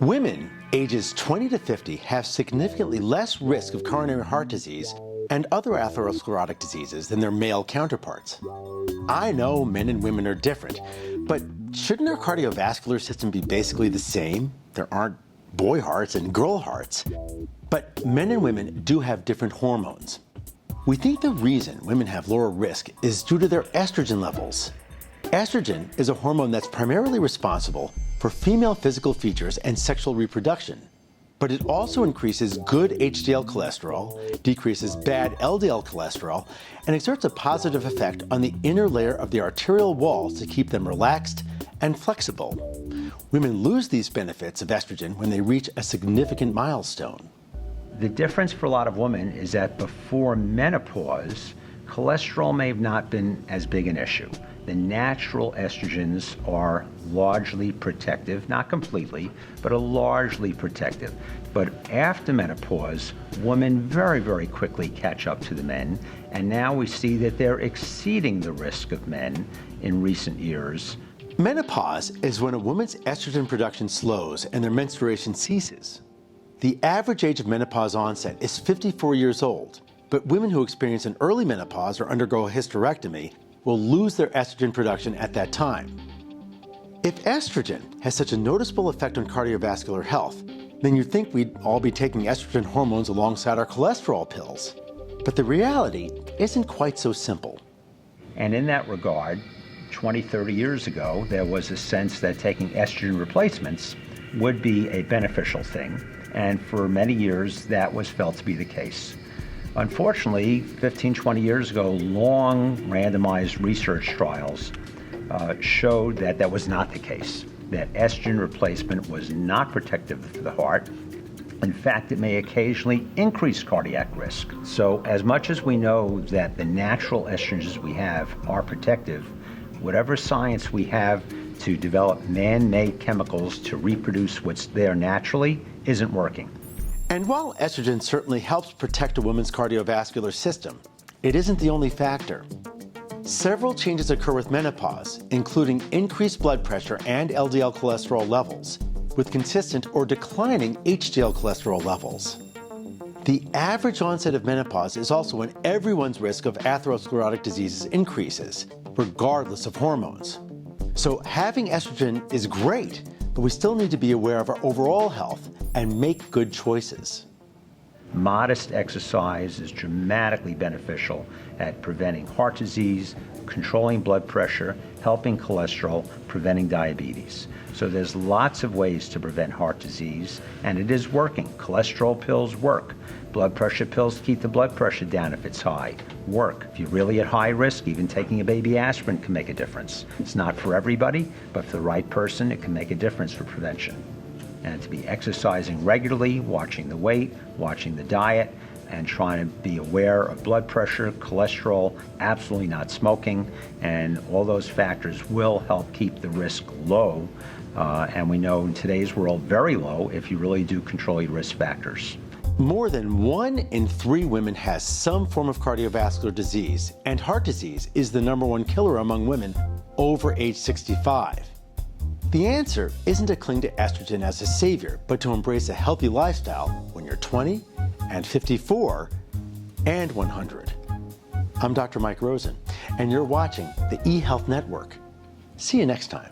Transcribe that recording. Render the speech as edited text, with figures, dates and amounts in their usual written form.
Women ages 20 to 50 have significantly less risk of coronary heart disease and other atherosclerotic diseases than their male counterparts. I know men and women are different, but shouldn't our cardiovascular system be basically the same? There aren't boy hearts and girl hearts. But men and women do have different hormones. We think the reason women have lower risk is due to their estrogen levels. Estrogen is a hormone that's primarily responsible for female physical features and sexual reproduction, but it also increases good HDL cholesterol, decreases bad LDL cholesterol, and exerts a positive effect on the inner layer of the arterial walls to keep them relaxed and flexible. Women lose these benefits of estrogen when they reach a significant milestone. The difference for a lot of women is that before menopause, cholesterol may have not been as big an issue. The natural estrogens are largely protective, not completely, but are largely protective. But after menopause, women very, very quickly catch up to the men, and now we see that they're exceeding the risk of men in recent years. Menopause is when a woman's estrogen production slows and their menstruation ceases. The average age of menopause onset is 54 years old, but women who experience an early menopause or undergo a hysterectomy will lose their estrogen production at that time. If estrogen has such a noticeable effect on cardiovascular health, then you'd think we'd all be taking estrogen hormones alongside our cholesterol pills. But the reality isn't quite so simple. And in that regard, 20, 30 years ago, there was a sense that taking estrogen replacements would be a beneficial thing. And for many years, that was felt to be the case. Unfortunately, 15, 20 years ago, long randomized research trials showed that that was not the case, that estrogen replacement was not protective for the heart. In fact, it may occasionally increase cardiac risk. So as much as we know that the natural estrogens we have are protective, whatever science we have to develop man-made chemicals to reproduce what's there naturally isn't working. And while estrogen certainly helps protect a woman's cardiovascular system, it isn't the only factor. Several changes occur with menopause, including increased blood pressure and LDL cholesterol levels, with consistent or declining HDL cholesterol levels. The average onset of menopause is also when everyone's risk of atherosclerotic diseases increases, regardless of hormones. So having estrogen is great, but we still need to be aware of our overall health and make good choices. Modest exercise is dramatically beneficial at preventing heart disease, controlling blood pressure, helping cholesterol, preventing diabetes. So there's lots of ways to prevent heart disease, and it is working. Cholesterol pills work. Blood pressure pills keep the blood pressure down if it's high. Work. If you're really at high risk, even taking a baby aspirin can make a difference. It's not for everybody, but for the right person, it can make a difference for prevention. And to be exercising regularly, watching the weight, watching the diet, and trying to be aware of blood pressure, cholesterol, absolutely not smoking, and all those factors will help keep the risk low. And we know in today's world, very low if you really do control your risk factors. More than 1 in 3 women has some form of cardiovascular disease, and heart disease is the #1 killer among women over age 65. The answer isn't to cling to estrogen as a savior, but to embrace a healthy lifestyle when you're 20 and 54 and 100. I'm Dr. Mike Rosen, and you're watching the eHealth Network. See you next time.